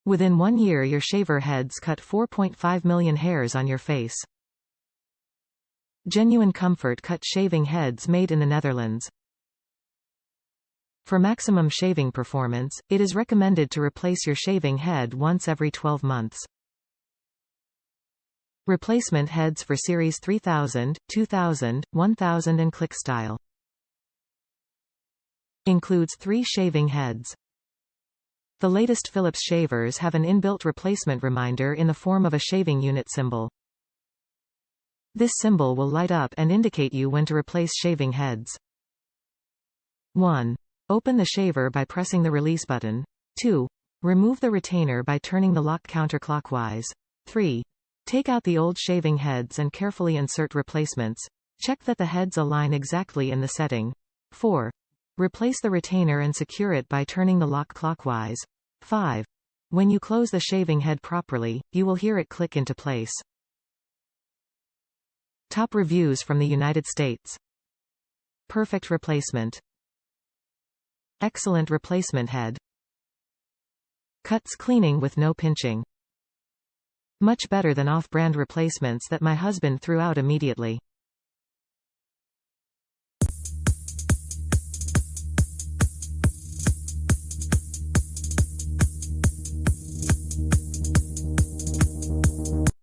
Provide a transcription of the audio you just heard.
Within 1 year your shaver heads cut 4.5 million hairs on your face. Genuine ComfortCut shaving heads made in the Netherlands. For maximum shaving performance, it is recommended to replace your shaving head once every 12 months. Replacement heads for Series 3000, 2000, 1000 and Click style. Includes 3 shaving heads. The latest Philips shavers have an inbuilt replacement reminder in the form of a shaving unit symbol. This symbol will light up and indicate you when to replace shaving heads. 1. Open the shaver by pressing the release button. 2. Remove the retainer by turning the lock counterclockwise. 3. Take out the old shaving heads and carefully insert replacements. Check that the heads align exactly in the setting. 4. Replace the retainer and secure it by turning the lock clockwise. 5. When you close the shaving head properly, you will hear it click into place. Top reviews from the United States. Perfect replacement. Excellent replacement head. Cuts cleaning with no pinching. Much better than off-brand replacements that my husband threw out immediately.